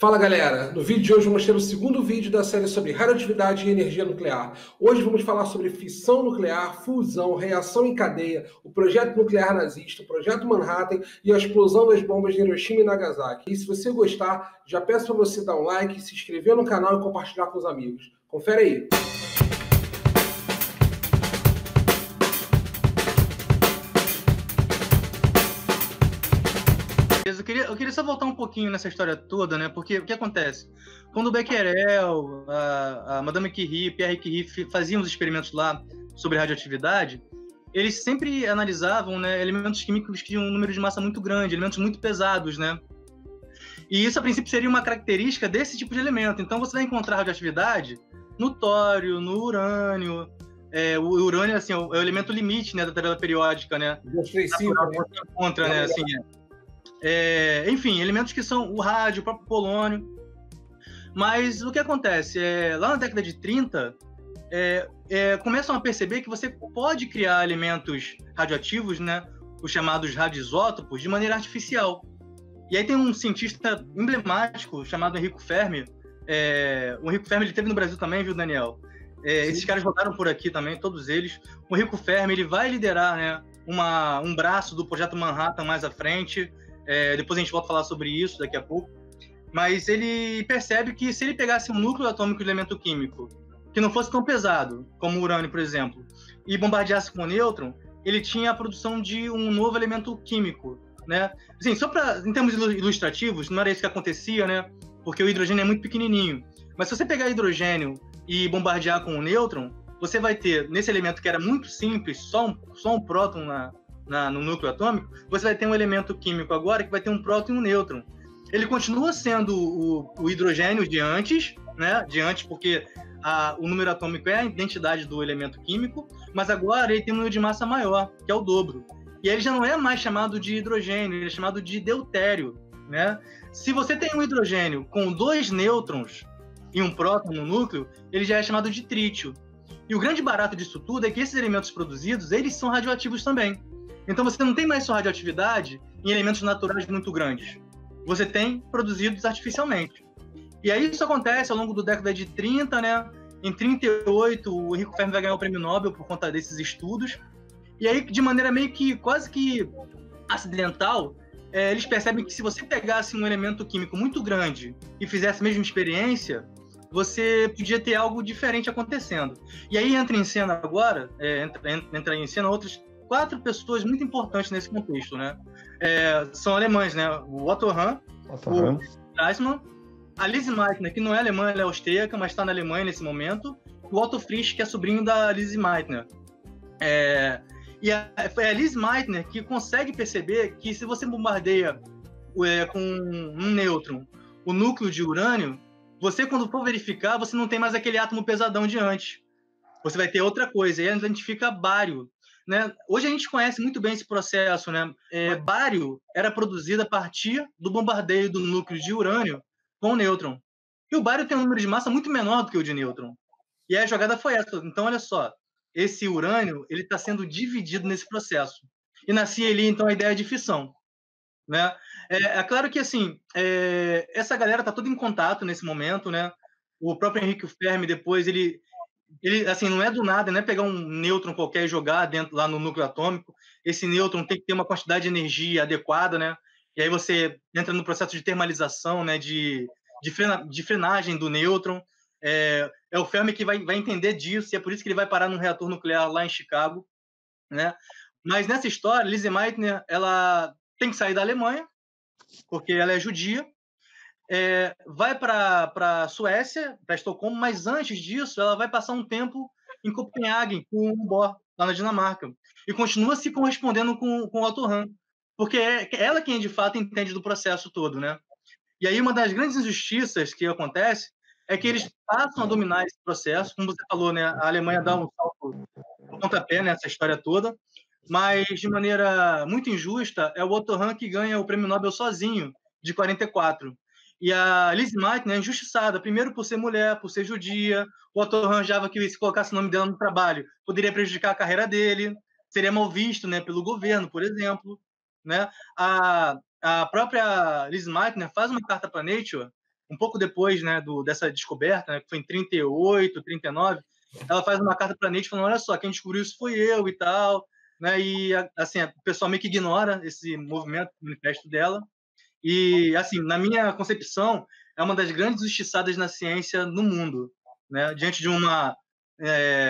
Fala galera, no vídeo de hoje vamos ter o segundo vídeo da série sobre radioatividade e energia nuclear. Hoje vamos falar sobre fissão nuclear, fusão, reação em cadeia, o projeto nuclear nazista, o projeto Manhattan e a explosão das bombas de Hiroshima e Nagasaki. E se você gostar, já peço para você dar um like, se inscrever no canal e compartilhar com os amigos. Confere aí! Eu queria só voltar um pouquinho nessa história toda, né? Porque o que acontece? Quando o Becquerel, a Madame Curie, Pierre Curie faziam os experimentos lá sobre radioatividade, eles sempre analisavam, né, elementos químicos que tinham um número de massa muito grande, elementos muito pesados, né? E isso, a princípio, seria uma característica desse tipo de elemento. Então, você vai encontrar radioatividade no tório, no urânio. O urânio, assim, é o elemento limite, né, da tabela periódica, né? Contra, né? Assim, enfim, elementos que são o rádio, o próprio polônio. Mas o que acontece? Lá na década de 30, começam a perceber que você pode criar elementos radioativos, né, os chamados radioisótopos, de maneira artificial. E aí tem um cientista emblemático chamado Enrico Fermi. O Enrico Fermi ele esteve no Brasil também, viu, Daniel? Esses caras rodaram por aqui também, todos eles. O Enrico Fermi ele vai liderar, né, um braço do projeto Manhattan mais à frente. Depois a gente volta a falar sobre isso daqui a pouco. Mas ele percebe que se ele pegasse um núcleo atômico de elemento químico que não fosse tão pesado, como o urânio, por exemplo, e bombardeasse com o nêutron, ele tinha a produção de um novo elemento químico, né? Assim, só em termos ilustrativos, não era isso que acontecia, né? Porque o hidrogênio é muito pequenininho. Mas se você pegar hidrogênio e bombardear com o nêutron, você vai ter, nesse elemento que era muito simples, só um próton no núcleo atômico, você vai ter um elemento químico agora que vai ter um próton e um nêutron. Ele continua sendo o hidrogênio de antes, né? De antes, porque o número atômico é a identidade do elemento químico, mas agora ele tem um número de massa maior, que é o dobro. E ele já não é mais chamado de hidrogênio, ele é chamado de deutério, né? Se você tem um hidrogênio com 2 nêutrons e um próton no núcleo, ele já é chamado de trítio. E o grande barato disso tudo é que esses elementos produzidos, eles são radioativos também. Então você não tem mais só radioatividade em elementos naturais muito grandes. Você tem produzidos artificialmente. E aí isso acontece ao longo da década de 30, né? Em 38, o Enrico Fermi vai ganhar o prêmio Nobel por conta desses estudos. E aí, de maneira meio que quase que acidental, eles percebem que se você pegasse um elemento químico muito grande e fizesse a mesma experiência, você podia ter algo diferente acontecendo. E aí entra em cena agora, entra em cena outras 4 pessoas muito importantes nesse contexto, né? São alemães, né? O Otto Hahn, o Stresemann, a Lise Meitner, que não é alemã, ela é austríaca, mas está na Alemanha nesse momento, o Otto Frisch, que é sobrinho da Lise Meitner. E é a Lise Meitner que consegue perceber que se você bombardeia com um nêutron o núcleo de urânio, você, quando for verificar, você não tem mais aquele átomo pesadão de antes. Você vai ter outra coisa, e ela identifica bário. Né? Hoje a gente conhece muito bem esse processo, né? Bário era produzido a partir do bombardeio do núcleo de urânio com o nêutron. E o bário tem um número de massa muito menor do que o de nêutron. E a jogada foi essa. Então, olha só, esse urânio ele está sendo dividido nesse processo. E nascia ali, então, a ideia de fissão. Né? Claro que, assim, essa galera está toda em contato nesse momento, né? O próprio Henrique Fermi, depois, ele assim, não é do nada, não é pegar um nêutron qualquer e jogar lá no núcleo atômico. Esse nêutron tem que ter uma quantidade de energia adequada, né? E aí você entra no processo de termalização, né? De frenagem do nêutron. É o Fermi que vai entender disso, e é por isso que ele vai parar num reator nuclear lá em Chicago, né? Mas nessa história, Lise Meitner, ela tem que sair da Alemanha, porque ela é judia, vai para a Suécia, para Estocolmo, mas antes disso ela vai passar um tempo em Copenhague, com o Bohr, lá na Dinamarca, e continua se correspondendo com o Otto Hahn, porque é ela quem de fato entende do processo todo, né? E aí uma das grandes injustiças que acontece é que eles passam a dominar esse processo, como você falou, né? A Alemanha dá um salto no pontapé nessa história toda, mas de maneira muito injusta é o Otto Hahn que ganha o prêmio Nobel sozinho, de 44. E a Lise Meitner é injustiçada, primeiro por ser mulher, por ser judia. O Otto arranjava que se colocasse o nome dela no trabalho poderia prejudicar a carreira dele, seria mal visto, né, pelo governo, por exemplo. Né? A própria Lise Meitner faz uma carta para Nature, um pouco depois, né, dessa descoberta, né, que foi em 38, 39, ela faz uma carta para Nietzsche falando, olha só, quem descobriu isso foi eu e tal, né, e assim, o pessoal meio que ignora esse movimento, manifesto dela, e assim, na minha concepção, é uma das grandes justiçadas na ciência no mundo, né, diante de uma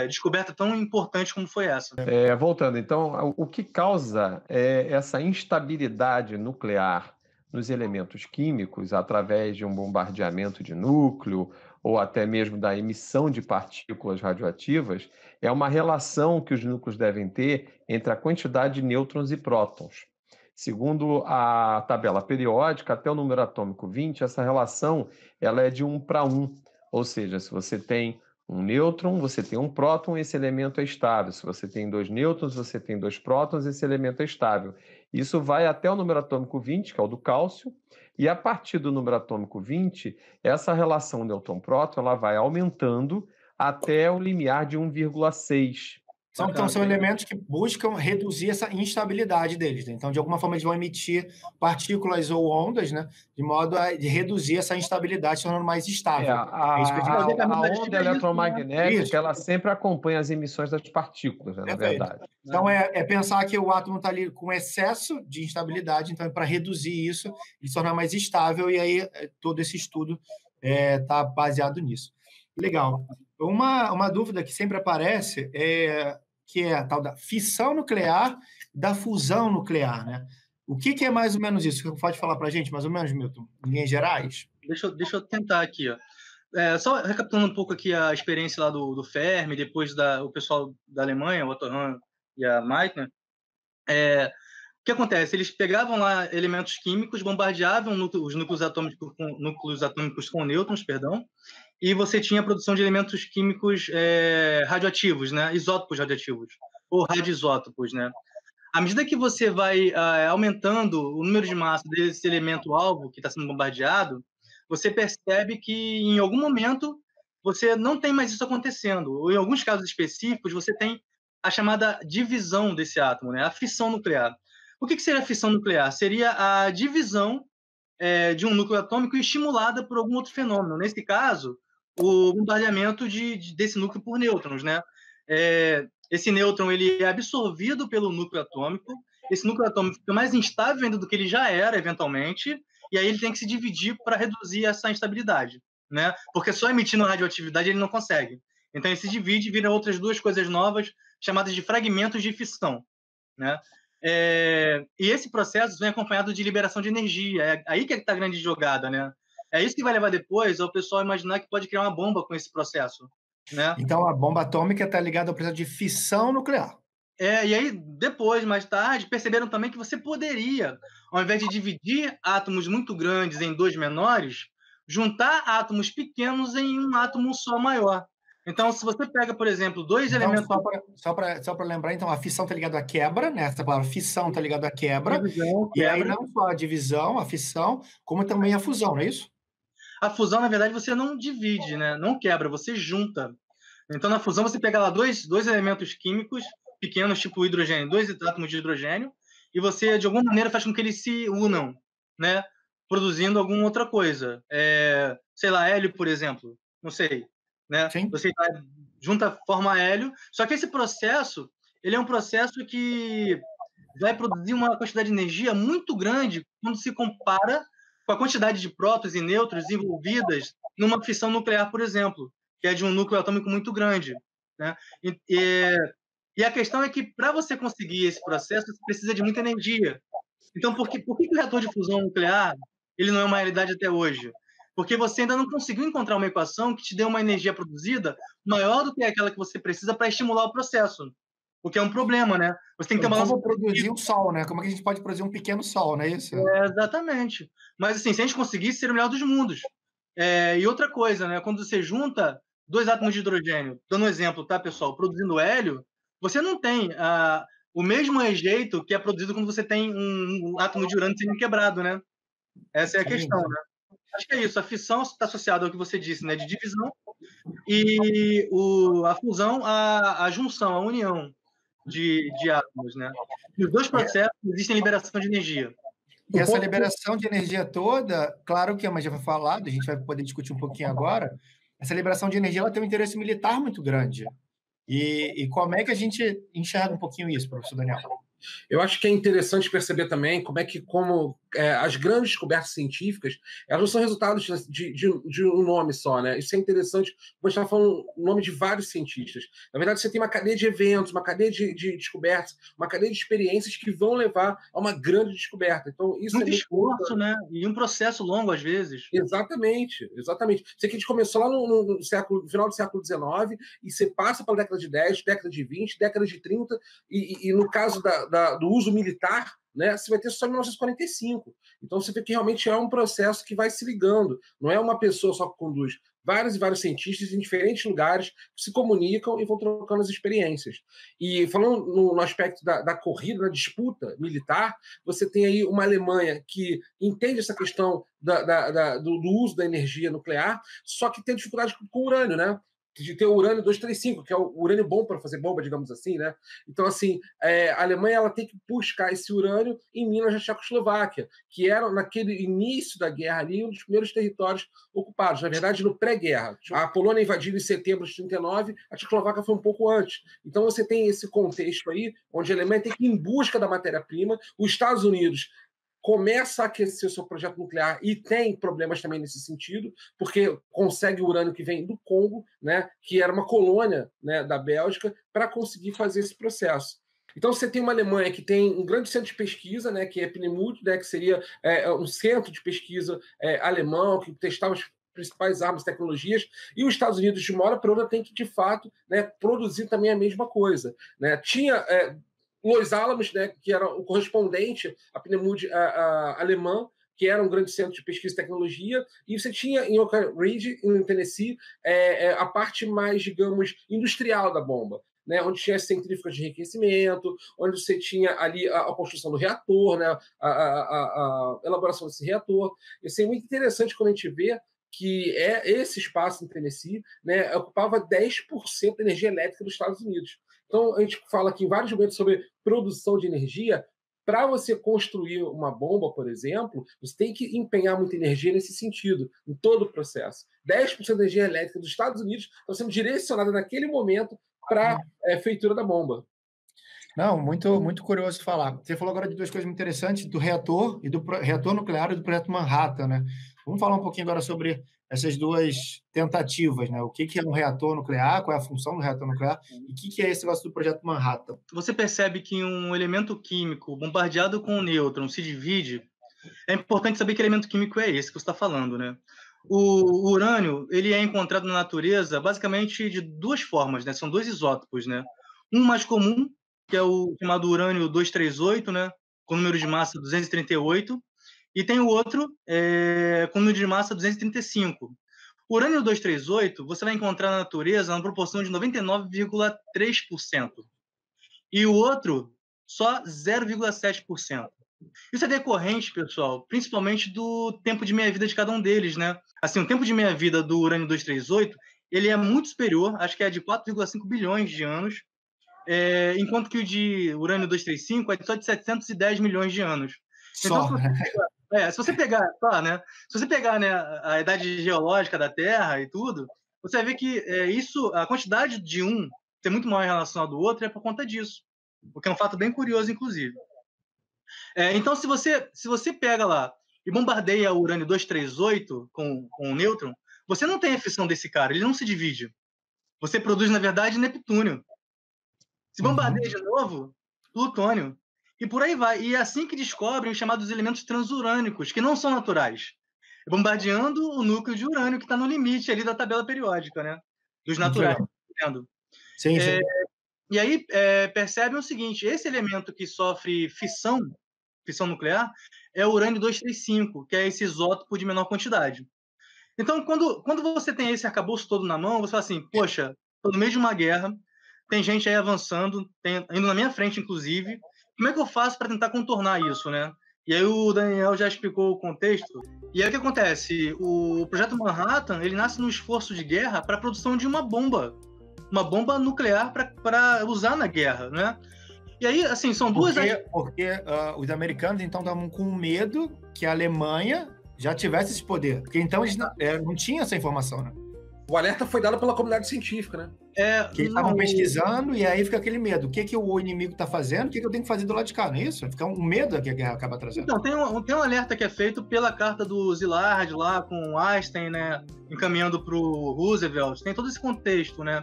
descoberta tão importante como foi essa. Voltando, então, o que causa essa instabilidade nuclear nos elementos químicos, através de um bombardeamento de núcleo, ou até mesmo da emissão de partículas radioativas, é uma relação que os núcleos devem ter entre a quantidade de nêutrons e prótons. Segundo a tabela periódica, até o número atômico 20, essa relação ela é de 1 para 1, ou seja, se você tem um nêutron, você tem um próton, esse elemento é estável. Se você tem 2 nêutrons, você tem 2 prótons, esse elemento é estável. Isso vai até o número atômico 20, que é o do cálcio, e a partir do número atômico 20, essa relação nêutron-próton ela vai aumentando até o limiar de 1,6. Então, são elementos que buscam reduzir essa instabilidade deles, né? Então, de alguma forma, eles vão emitir partículas ou ondas, né? De modo a reduzir essa instabilidade, se tornando mais estável. A onda eletromagnética, ela sempre acompanha as emissões das partículas, né, na verdade. Então, é pensar que o átomo está ali com excesso de instabilidade, então, para reduzir isso, ele se tornar mais estável, e aí todo esse estudo está baseado nisso. Legal. Uma dúvida que sempre aparece que é a tal da fissão nuclear e da fusão nuclear, né? O que é mais ou menos isso? Você pode falar para a gente, mais ou menos, Milton, em linhas gerais? Deixa eu tentar aqui, ó. Só recapitulando um pouco aqui a experiência lá do Fermi, depois o pessoal da Alemanha, o Otto Hahn e a Meitner. O que acontece? Eles pegavam lá elementos químicos, bombardeavam os núcleos atômicos com nêutrons, perdão, e você tinha a produção de elementos químicos radioativos, né? Isótopos radioativos, ou radioisótopos, né? À medida que você vai aumentando o número de massa desse elemento-alvo que está sendo bombardeado, você percebe que, em algum momento, você não tem mais isso acontecendo. Ou, em alguns casos específicos, você tem a chamada divisão desse átomo, né? A fissão nuclear. O que seria a fissão nuclear? Seria a divisão de um núcleo atômico estimulada por algum outro fenômeno. Nesse caso, o bombardeamento desse núcleo por nêutrons, né? Esse nêutron ele é absorvido pelo núcleo atômico, esse núcleo atômico fica mais instável ainda do que ele já era, eventualmente, e aí ele tem que se dividir para reduzir essa instabilidade, né? Porque só emitindo radioatividade ele não consegue. Então ele se divide e vira outras duas coisas novas, chamadas de fragmentos de fissão, né? E esse processo vem acompanhado de liberação de energia. É aí que está a grande jogada, né? É isso que vai levar depois ao pessoal imaginar que pode criar uma bomba com esse processo, né? Então, a bomba atômica está ligada ao processo de fissão nuclear. E aí, depois, mais tarde, perceberam também que você poderia, ao invés de dividir átomos muito grandes em dois menores, juntar átomos pequenos em um átomo só maior. Então, se você pega, por exemplo, dois elementos... Só para lembrar, então, a fissão está ligada à quebra, né? Essa palavra fissão está ligada à quebra. Divisão, e aí não só a divisão, a fissão, como também a fusão, não é isso? A fusão, na verdade, você não divide, né? Não quebra, você junta. Então, na fusão, você pega lá dois elementos químicos pequenos, tipo hidrogênio, dois átomos de hidrogênio, e você, de alguma maneira, faz com que eles se unam, né? Produzindo alguma outra coisa. Sei lá, hélio, por exemplo. Não sei. Né? Você junta, forma hélio. Só que esse processo, ele é um processo que vai produzir uma quantidade de energia muito grande quando se compara com a quantidade de prótons e nêutrons envolvidas numa fissão nuclear, por exemplo, que é de um núcleo atômico muito grande, né? E a questão é que, para você conseguir esse processo, você precisa de muita energia. Então, por que o reator de fusão nuclear ele não é uma realidade até hoje? Porque você ainda não conseguiu encontrar uma equação que te dê uma energia produzida maior do que aquela que você precisa para estimular o processo. O que é um problema, né? Você tem que ter uma... Como produzir um sol, né? Como é que a gente pode produzir um pequeno sol, não é isso? Exatamente. Mas, assim, se a gente conseguisse, seria o melhor dos mundos. E outra coisa, né? Quando você junta dois átomos de hidrogênio, dando um exemplo, tá, pessoal? Produzindo hélio, você não tem o mesmo rejeito que é produzido quando você tem um átomo de urânio sendo quebrado, né? Essa é a questão, né? Acho que é isso. A fissão está associada ao que você disse, né, de divisão, e a fusão, a junção, a união de átomos, né? E os dois processos existem liberação de energia. E essa liberação de energia toda, claro que a Magia vai falar, a gente vai poder discutir um pouquinho agora, essa liberação de energia ela tem um interesse militar muito grande. E como é que a gente enxerga um pouquinho isso, professor Daniel? Eu acho que é interessante perceber também como as grandes descobertas científicas, elas não são resultados de um nome só, né? Isso é interessante, porque a gente está falando o nome de vários cientistas. Na verdade, você tem uma cadeia de eventos, uma cadeia de descobertas, uma cadeia de experiências que vão levar a uma grande descoberta. Então, isso muito esforço, né? E um processo longo, às vezes. Exatamente, exatamente. Isso aqui a gente começou lá no final do século XIX, e você passa pela década de 10, década de 20, década de 30, e no caso do uso militar, né, você vai ter só em 1945. Então você vê que realmente é um processo que vai se ligando, não é uma pessoa só que conduz. Vários e vários cientistas em diferentes lugares se comunicam e vão trocando as experiências. E falando no aspecto da corrida, da disputa militar, você tem aí uma Alemanha que entende essa questão do uso da energia nuclear, só que tem dificuldade com o urânio, né? De ter o urânio 235, que é o urânio bom para fazer bomba, digamos assim, né? Então, assim, a Alemanha ela tem que buscar esse urânio em Minas da Tchecoslováquia, que era, naquele início da guerra ali, um dos primeiros territórios ocupados, na verdade, no pré-guerra. A Polônia invadiu em setembro de 1939, a Tchecoslováquia foi um pouco antes. Então, você tem esse contexto aí, onde a Alemanha tem que ir em busca da matéria-prima, os Estados Unidos começa a aquecer o seu projeto nuclear e tem problemas também nesse sentido, porque consegue o urânio que vem do Congo, né, que era uma colônia, né, da Bélgica, para conseguir fazer esse processo. Então, você tem uma Alemanha que tem um grande centro de pesquisa, né, que é Pneumut, né, que seria um centro de pesquisa alemão, que testava as principais armas e tecnologias, e os Estados Unidos, de uma hora para outra, tem que, de fato, né, produzir também a mesma coisa. Né? Tinha Los Alamos, né, que era o correspondente à Pneumut alemã, que era um grande centro de pesquisa e tecnologia, e você tinha em Oak Ridge, em Tennessee, a parte mais, digamos, industrial da bomba, né, onde tinha as centrífugas de enriquecimento, onde você tinha ali a construção do reator, né, a elaboração desse reator. Isso é muito interessante quando a gente vê que esse espaço em Tennessee, né, ocupava 10% da energia elétrica dos Estados Unidos. Então, a gente fala aqui em vários momentos sobre produção de energia. Para você construir uma bomba, por exemplo, você tem que empenhar muita energia nesse sentido, em todo o processo. 10% da energia elétrica dos Estados Unidos está sendo direcionada naquele momento para a feitura da bomba. Não, muito, muito curioso falar. Você falou agora de duas coisas muito interessantes, do reator e do reator nuclear e do projeto Manhattan, né? Vamos falar um pouquinho agora sobre essas duas tentativas, né? O que é um reator nuclear, qual é a função do reator nuclear e o que é esse negócio do projeto Manhattan. Você percebe que um elemento químico bombardeado com um nêutron se divide. É importante saber que elemento químico é esse que você está falando, né? O urânio, ele é encontrado na natureza basicamente de duas formas, né? São dois isótopos, né? Um mais comum, que é o chamado urânio 238, né? Com número de massa 238, e tem o outro com número de massa 235. O urânio 238 você vai encontrar na natureza na proporção de 99,3%. E o outro, só 0,7%. Isso é decorrente, pessoal, principalmente do tempo de meia-vida de cada um deles, né? Assim, o tempo de meia-vida do urânio 238, ele é muito superior, acho que é de 4,5 bilhões de anos, enquanto que o de urânio 235 é só de 710 milhões de anos. Então, se você pegar, né, a idade geológica da Terra e tudo, você vai ver que a quantidade de um ser muito maior em relação ao do outro é por conta disso, o que é um fato bem curioso, inclusive. Então, se você pega lá e bombardeia o urânio 238 com um nêutron, você não tem a fissão desse cara, ele não se divide. Você produz, na verdade, Neptúnio. Se bombardeia de novo, plutônio. E por aí vai. E é assim que descobrem os chamados elementos transurânicos, que não são naturais. Bombardeando o núcleo de urânio, que está no limite ali da tabela periódica, né? Dos naturais. Sim, sim. E aí percebem o seguinte, esse elemento que sofre fissão nuclear, é o urânio 235, que é esse isótopo de menor quantidade. Então, quando você tem esse arcabouço todo na mão, você fala assim, poxa, estou no meio de uma guerra, tem gente aí avançando, indo na minha frente, inclusive, como é que eu faço para tentar contornar isso, né? E aí o Daniel já explicou o contexto. E aí o que acontece? O projeto Manhattan, ele nasce num esforço de guerra para a produção de uma bomba nuclear para usar na guerra, né? E aí, assim, são duas... Porque os americanos, então, estavam com medo que a Alemanha já tivesse esse poder. Porque então eles não tinham essa informação, né? O alerta foi dado pela comunidade científica, né? Que eles estavam pesquisando e aí fica aquele medo. O que o inimigo está fazendo? O que eu tenho que fazer do lado de cá? Não é isso? Fica um medo que a guerra acaba trazendo. Então, tem um alerta que é feito pela carta do Szilard lá, com Einstein, né? Encaminhando para o Roosevelt. Tem todo esse contexto, né?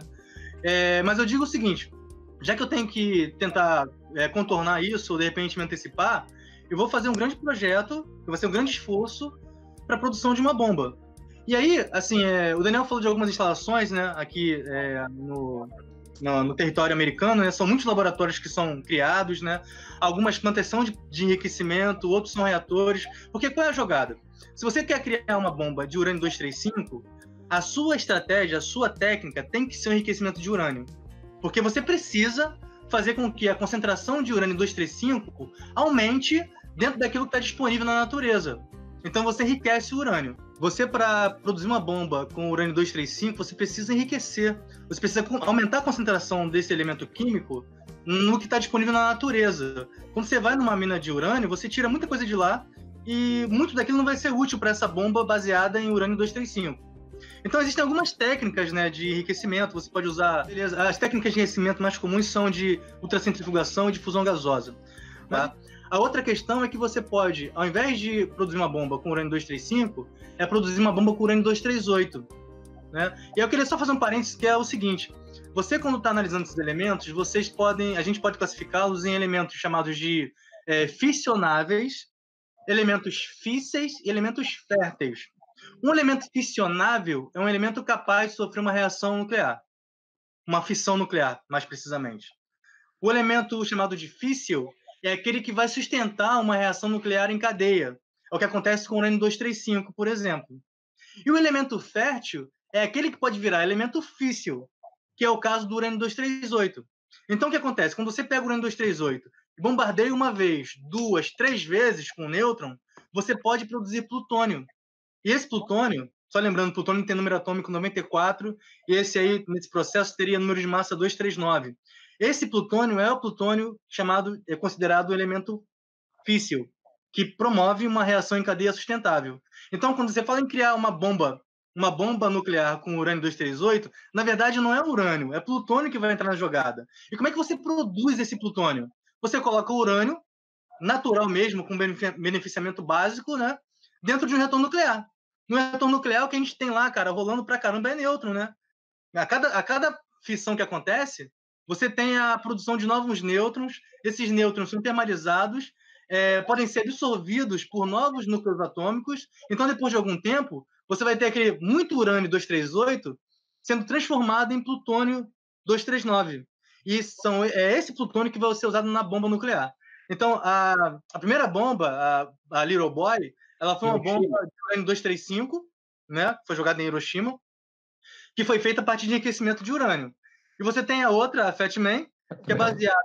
Mas eu digo o seguinte, já que eu tenho que tentar contornar isso, ou de repente me antecipar, eu vou fazer um grande projeto, que vai ser um grande esforço para a produção de uma bomba. E aí, assim, o Daniel falou de algumas instalações, né, aqui no território americano, né, são muitos laboratórios que são criados, né, algumas plantas são de enriquecimento, outros são reatores, porque qual é a jogada? Se você quer criar uma bomba de urânio 235, a sua estratégia, a sua técnica tem que ser o enriquecimento de urânio, porque você precisa fazer com que a concentração de urânio 235 aumente dentro daquilo que está disponível na natureza. Então você enriquece o urânio. Você, para produzir uma bomba com urânio 235, você precisa enriquecer. Você precisa aumentar a concentração desse elemento químico no que está disponível na natureza. Quando você vai numa mina de urânio, você tira muita coisa de lá e muito daquilo não vai ser útil para essa bomba baseada em urânio 235. Então existem algumas técnicas, né, de enriquecimento. Você pode usar... As técnicas de enriquecimento mais comuns são de ultracentrifugação e de fusão gasosa. Tá? A outra questão é que você pode, ao invés de produzir uma bomba com urânio 235, produzir uma bomba com urânio 238. Né? E eu queria só fazer um parênteses, que é o seguinte: você, quando está analisando esses elementos, a gente pode classificá-los em elementos chamados de fissionáveis, elementos físseis e elementos férteis. Um elemento fissionável é um elemento capaz de sofrer uma reação nuclear, uma fissão nuclear, mais precisamente. O elemento chamado de físsil é aquele que vai sustentar uma reação nuclear em cadeia. É o que acontece com o urânio 235, por exemplo. E o elemento fértil é aquele que pode virar elemento físsil, que é o caso do urânio 238. Então, o que acontece? Quando você pega o urânio 238 e bombardeia uma vez, 2, 3 vezes com o nêutron, você pode produzir plutônio. E esse plutônio, só lembrando, plutônio tem número atômico 94, e esse aí, nesse processo, teria número de massa 239. Esse plutônio é o plutônio considerado o elemento físsil, que promove uma reação em cadeia sustentável. Então, quando você fala em criar uma bomba nuclear com urânio 238, na verdade não é urânio, é plutônio que vai entrar na jogada. E como é que você produz esse plutônio? Você coloca o urânio, natural mesmo, com beneficiamento básico, né, dentro de um reator nuclear. No reator nuclear, o que a gente tem lá, cara, rolando pra caramba é nêutron, né? A cada fissão que acontece, você tem a produção de novos nêutrons, esses nêutrons são termalizados, podem ser absorvidos por novos núcleos atômicos, então depois de algum tempo, você vai ter aquele muito urânio 238 sendo transformado em plutônio 239. E é esse plutônio que vai ser usado na bomba nuclear. Então, a primeira bomba, a Little Boy, ela foi uma bomba de urânio 235, né? Foi jogada em Hiroshima, que foi feita a partir de enriquecimento de urânio. E você tem a outra, a Fat Man, que é baseada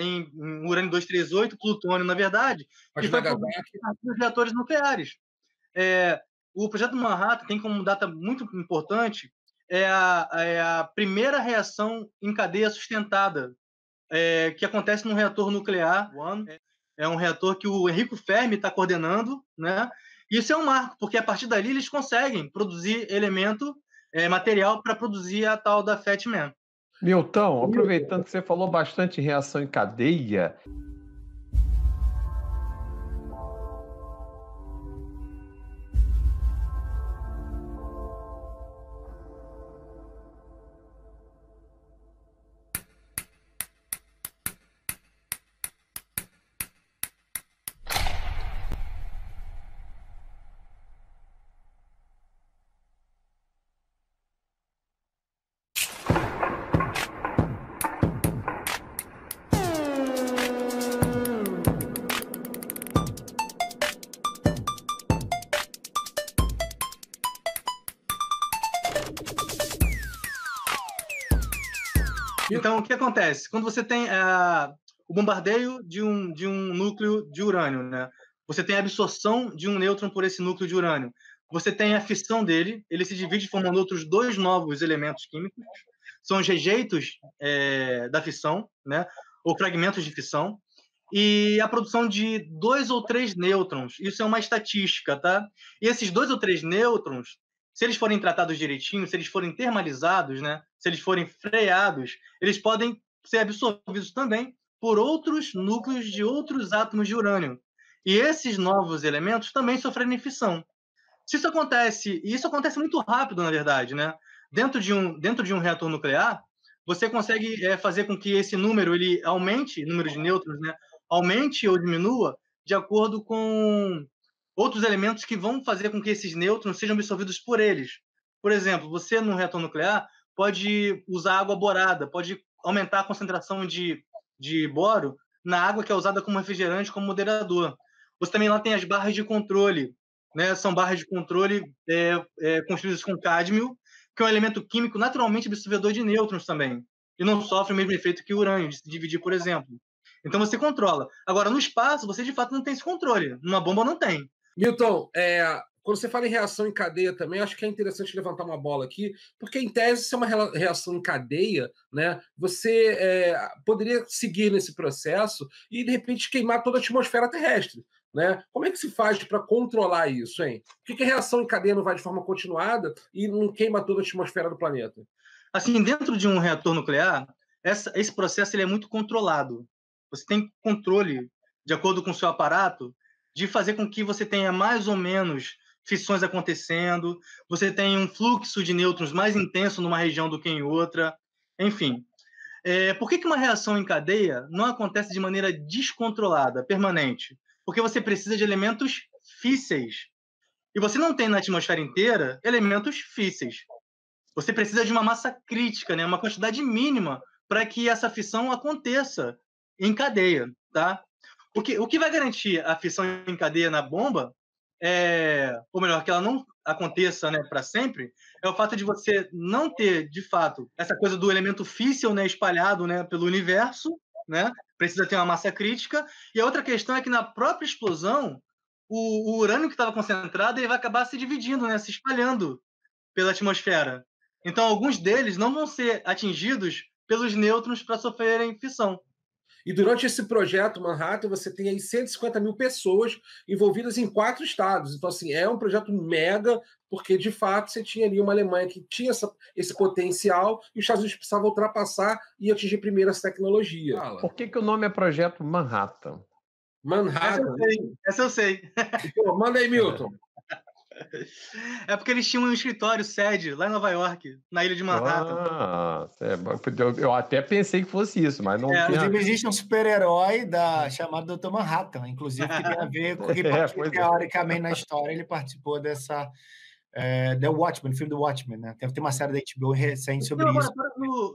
em urânio 238, plutônio, na verdade, que foi nos reatores nucleares. O projeto Manhattan tem como data muito importante a primeira reação em cadeia sustentada, que acontece num reator nuclear. É um reator que o Enrico Fermi está coordenando, né? Isso é um marco, porque a partir dali eles conseguem produzir material para produzir a tal da Fat Man. Milton, aproveitando que você falou bastante em reação em cadeia, Então, o que acontece? Quando você tem o bombardeio de um núcleo de urânio, né? Você tem a absorção de um nêutron por esse núcleo de urânio. Você tem a fissão dele, ele se divide formando outros 2 novos elementos químicos. São os rejeitos da fissão, né? ou fragmentos de fissão, e a produção de 2 ou 3 nêutrons. Isso é uma estatística, tá? E esses 2 ou 3 nêutrons, se eles forem tratados direitinho, se eles forem termalizados, né? Se eles forem freados, eles podem ser absorvidos também por outros núcleos de outros átomos de urânio. E esses novos elementos também sofrem fissão. Se isso acontece, e isso acontece muito rápido, na verdade, né? Dentro de um reator nuclear, você consegue fazer com que esse número ele aumente, número de nêutrons, né? Aumente ou diminua de acordo com outros elementos que vão fazer com que esses nêutrons sejam absorvidos por eles. Por exemplo, você num reator nuclear pode usar água borada, pode aumentar a concentração de boro na água que é usada como refrigerante, como moderador. Você também lá tem as barras de controle, né? São barras de controle construídas com cádmio, que é um elemento químico naturalmente absorvedor de nêutrons também, e não sofre o mesmo efeito que o urânio, de se dividir, por exemplo. Então você controla. Agora, no espaço, você de fato não tem esse controle. Numa bomba não tem. Milton, quando você fala em reação em cadeia também, acho que é interessante levantar uma bola aqui, porque em tese, se é uma reação em cadeia, né, você poderia seguir nesse processo e, de repente, queimar toda a atmosfera terrestre. Né? Como é que se faz para controlar isso, hein? Por que a reação em cadeia não vai de forma continuada e não queima toda a atmosfera do planeta? Assim, dentro de um reator nuclear, esse processo ele é muito controlado. Você tem controle, de acordo com o seu aparato, de fazer com que você tenha mais ou menos fissões acontecendo, você tem um fluxo de nêutrons mais intenso numa região do que em outra, enfim. Por que uma reação em cadeia não acontece de maneira descontrolada, permanente? Porque você precisa de elementos físseis. E você não tem na atmosfera inteira elementos físseis. Você precisa de uma massa crítica, né? Uma quantidade mínima para que essa fissão aconteça em cadeia, tá? O que vai garantir a fissão em cadeia na bomba, ou melhor, que ela não aconteça, né, para sempre, é o fato de você não ter, de fato, essa coisa do elemento físsil, né, espalhado, né, pelo universo, né? Precisa ter uma massa crítica. E a outra questão é que na própria explosão, o urânio que estava concentrado ele vai acabar se dividindo, né, se espalhando pela atmosfera. Então, alguns deles não vão ser atingidos pelos nêutrons para sofrerem fissão. E durante esse projeto Manhattan, você tem aí 150 mil pessoas envolvidas em 4 estados. Então, assim, é um projeto mega, porque, de fato, você tinha ali uma Alemanha que tinha esse potencial e os Estados Unidos precisavam ultrapassar e atingir primeiro essa tecnologia. Por que o nome é Projeto Manhattan? Manhattan. Essa eu sei. Então, manda aí, Milton. É porque eles tinham um escritório, sede, lá em Nova York, na ilha de Manhattan. Eu até pensei que fosse isso, mas não tinha... Inclusive, existe um super-herói chamado Dr. Manhattan, inclusive, que tem a ver com que, teoricamente, na história, ele participou dessa... The Watchmen, filme do Watchmen, né? Tem uma série da HBO recente sobre isso.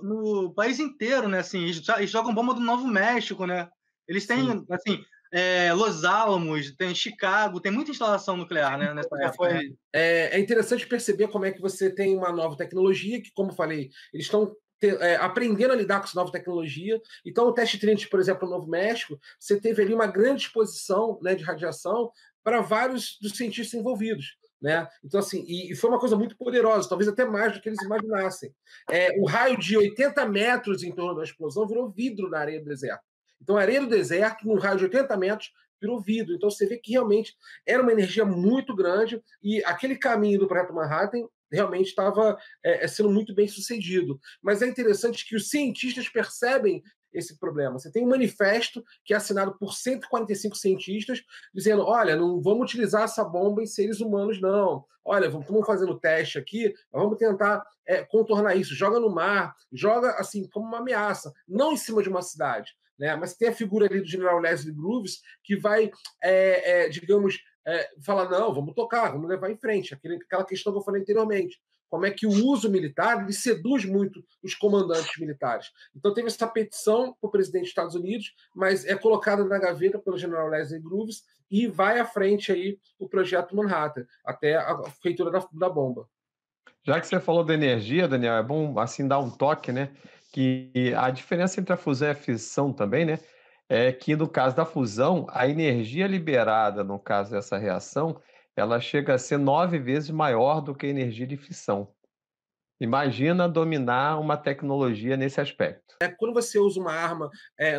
No país inteiro, né? Assim, eles jogam bomba do Novo México, né? Eles têm, sim, assim... Los Alamos, tem Chicago, tem muita instalação nuclear, né, nessa época. É interessante perceber como é que você tem uma nova tecnologia, que, como eu falei, eles estão aprendendo a lidar com essa nova tecnologia. Então, o teste Trinity, por exemplo, no Novo México, você teve ali uma grande exposição, né, de radiação para vários dos cientistas envolvidos. Né? Então, assim, e foi uma coisa muito poderosa, talvez até mais do que eles imaginassem. O raio de 80 metros em torno da explosão virou vidro na areia do deserto. Então, a areia do deserto, num raio de 80 metros, virou vidro. Então, você vê que realmente era uma energia muito grande e aquele caminho do projeto Manhattan realmente estava sendo muito bem sucedido. Mas é interessante que os cientistas percebem esse problema. Você tem um manifesto que é assinado por 145 cientistas dizendo, olha, não vamos utilizar essa bomba em seres humanos, não. Olha, estamos fazendo teste aqui, vamos tentar contornar isso. Joga no mar, joga assim como uma ameaça, não em cima de uma cidade. Né? Mas tem a figura ali do general Leslie Groves que vai, digamos, falar, não, vamos tocar, vamos levar em frente. Aquela questão que eu falei anteriormente. Como é que o uso militar ele seduz muito os comandantes militares. Então teve essa petição para o presidente dos Estados Unidos, mas é colocada na gaveta pelo general Leslie Groves e vai à frente aí o projeto Manhattan, até a feitura da bomba. Já que você falou da energia, Daniel, é bom assim dar um toque, né? Que a diferença entre a fusão e a fissão também, né? É que no caso da fusão, a energia liberada, no caso dessa reação, ela chega a ser 9 vezes maior do que a energia de fissão. Imagina dominar uma tecnologia nesse aspecto. Quando você usa uma arma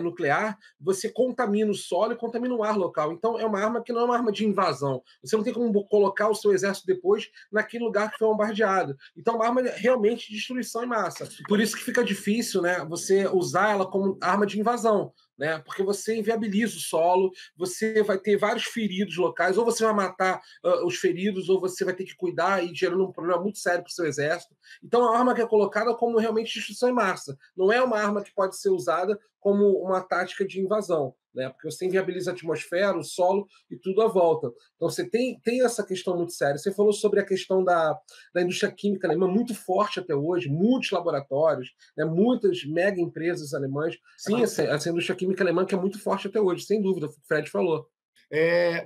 nuclear, você contamina o solo e contamina o ar local. Então, é uma arma que não é uma arma de invasão. Você não tem como colocar o seu exército depois naquele lugar que foi bombardeado. Então, é uma arma realmente de destruição em massa. Por isso que fica difícil, né, você usar ela como arma de invasão, né? Porque você inviabiliza o solo, você vai ter vários feridos locais, ou você vai matar os feridos, ou você vai ter que cuidar e gerando um problema muito sério para o seu exército. Então, é uma arma que é colocada como realmente destruição em massa. Não é uma arma que pode ser usada como uma tática de invasão, né? Porque você inviabiliza a atmosfera, o solo e tudo à volta. Então, você tem essa questão muito séria. Você falou sobre a questão da indústria química alemã, muito forte até hoje, muitos laboratórios, né? Muitas mega empresas alemãs. Sim, essa indústria química alemã que é muito forte até hoje, sem dúvida, o Fred falou.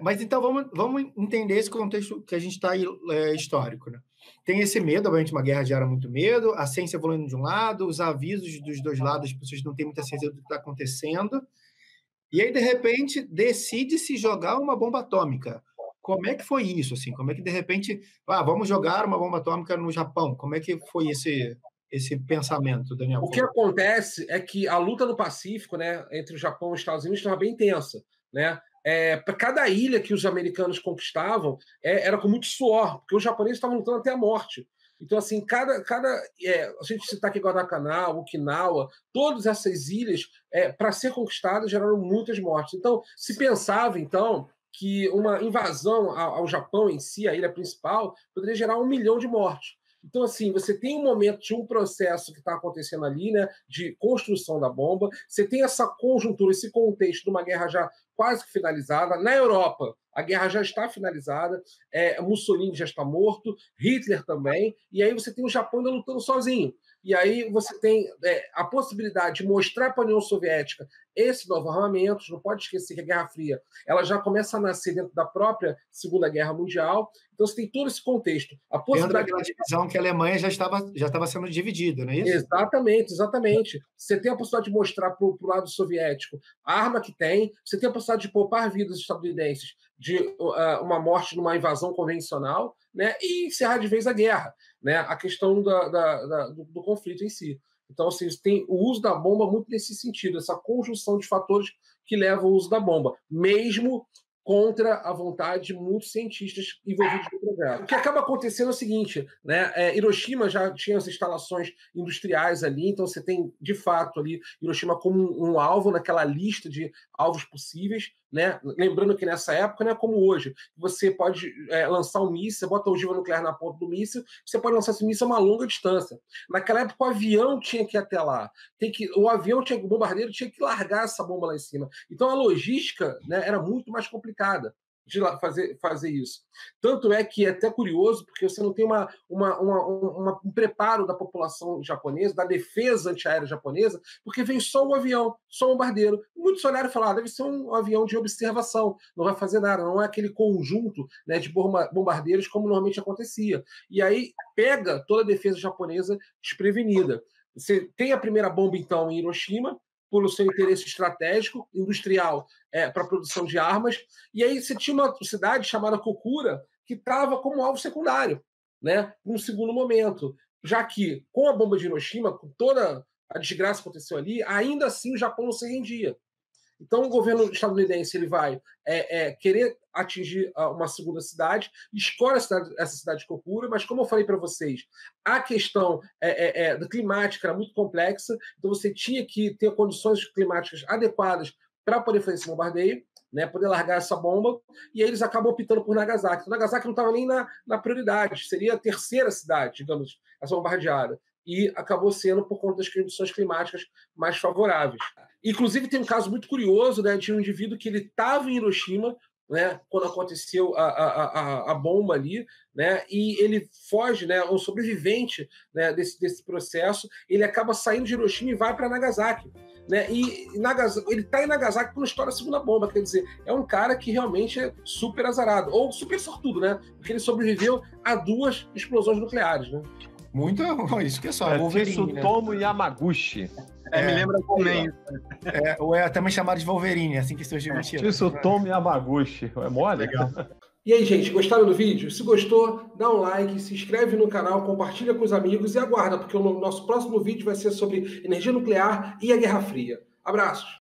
Mas então vamos entender esse contexto que a gente está histórico, né? Tem esse medo, obviamente uma guerra gera muito medo, a ciência evoluindo de um lado, os avisos dos dois lados, as pessoas não têm muita certeza do que está acontecendo, e aí, de repente, decide-se jogar uma bomba atômica. Como é que foi isso? Assim? Como é que, de repente, vamos jogar uma bomba atômica no Japão? Como é que foi esse pensamento, Daniel? O que acontece é que a luta no Pacífico, né, entre o Japão e os Estados Unidos estava bem tensa, né? Para cada ilha que os americanos conquistavam, era com muito suor, porque os japoneses estavam lutando até a morte. Então, assim, a gente citar aqui Guadalcanal, Okinawa, todas essas ilhas, para ser conquistadas, geraram muitas mortes. Então, se pensava, então, que uma invasão ao Japão em si, a ilha principal, poderia gerar 1 milhão de mortes. Então, assim, você tem um momento de um processo que está acontecendo ali, né, de construção da bomba, você tem essa conjuntura, esse contexto de uma guerra já quase que finalizada. Na Europa, a guerra já está finalizada, Mussolini já está morto, Hitler também, e aí você tem o Japão ainda lutando sozinho. E aí você tem a possibilidade de mostrar para a União Soviética esse novo armamento. Não pode esquecer que a Guerra Fria ela já começa a nascer dentro da própria Segunda Guerra Mundial. Então você tem todo esse contexto. A possibilidade daquela divisão que a Alemanha já estava sendo dividida, não é isso? Exatamente. Você tem a possibilidade de mostrar para o lado soviético a arma que tem, você tem a possibilidade de poupar vidas estadunidenses de uma morte numa invasão convencional, né, e encerrar de vez a guerra, né, a questão do conflito em si. Então, assim, tem o uso da bomba muito nesse sentido, essa conjunção de fatores que levam ao uso da bomba, mesmo contra a vontade de muitos cientistas envolvidos no projeto. O que acaba acontecendo é o seguinte, né? Hiroshima já tinha as instalações industriais ali, então você tem, de fato, ali Hiroshima como um alvo naquela lista de alvos possíveis, né? Lembrando que nessa época não é como hoje. Você pode lançar um míssil, você bota a ogiva nuclear na ponta do míssil, você pode lançar esse míssil a uma longa distância. Naquela época o avião tinha que ir até lá. O bombardeiro tinha que largar essa bomba lá em cima. Então a logística, né, era muito mais complicada de fazer isso. Tanto é que é até curioso, porque você não tem um preparo da população japonesa, da defesa antiaérea japonesa, porque vem só um avião, só um bombardeiro. Muitos olharam e falaram, deve ser um avião de observação, não vai fazer nada, não é aquele conjunto, né, de bombardeiros como normalmente acontecia. E aí pega toda a defesa japonesa desprevenida. Você tem a primeira bomba, então, em Hiroshima, pelo seu interesse estratégico, industrial, para a produção de armas. E aí você tinha uma cidade chamada Kokura, que estava como alvo secundário, né, num segundo momento. Já que, com a bomba de Hiroshima, com toda a desgraça que aconteceu ali, ainda assim o Japão não se rendia. Então, o governo estadunidense ele vai querer atingir uma segunda cidade, escolhe essa cidade de Kokura, mas, como eu falei para vocês, a questão climática era muito complexa, então você tinha que ter condições climáticas adequadas para poder fazer esse bombardeio, né, poder largar essa bomba, e aí eles acabam optando por Nagasaki. Então, Nagasaki não estava nem na prioridade, seria a terceira cidade, digamos, a ser bombardeada. E acabou sendo por conta das condições climáticas mais favoráveis. Inclusive, tem um caso muito curioso, né, de um indivíduo que ele estava em Hiroshima, né, quando aconteceu a bomba ali, né, e ele foge, né, um sobrevivente, né, desse processo, ele acaba saindo de Hiroshima e vai para Nagasaki. Né, e ele está em Nagasaki quando estoura a segunda bomba, quer dizer, é um cara que realmente é super azarado, ou super sortudo, né, porque ele sobreviveu a 2 explosões nucleares, né. Muito, isso que é só. Tsutomu Yamaguchi. Me lembra também. Ou é também chamado de Wolverine, assim que estou admitindo. Tsutomu Yamaguchi. É mole? Legal. E aí, gente, gostaram do vídeo? Se gostou, dá um like, se inscreve no canal, compartilha com os amigos e aguarda, porque o nosso próximo vídeo vai ser sobre energia nuclear e a Guerra Fria. Abraços!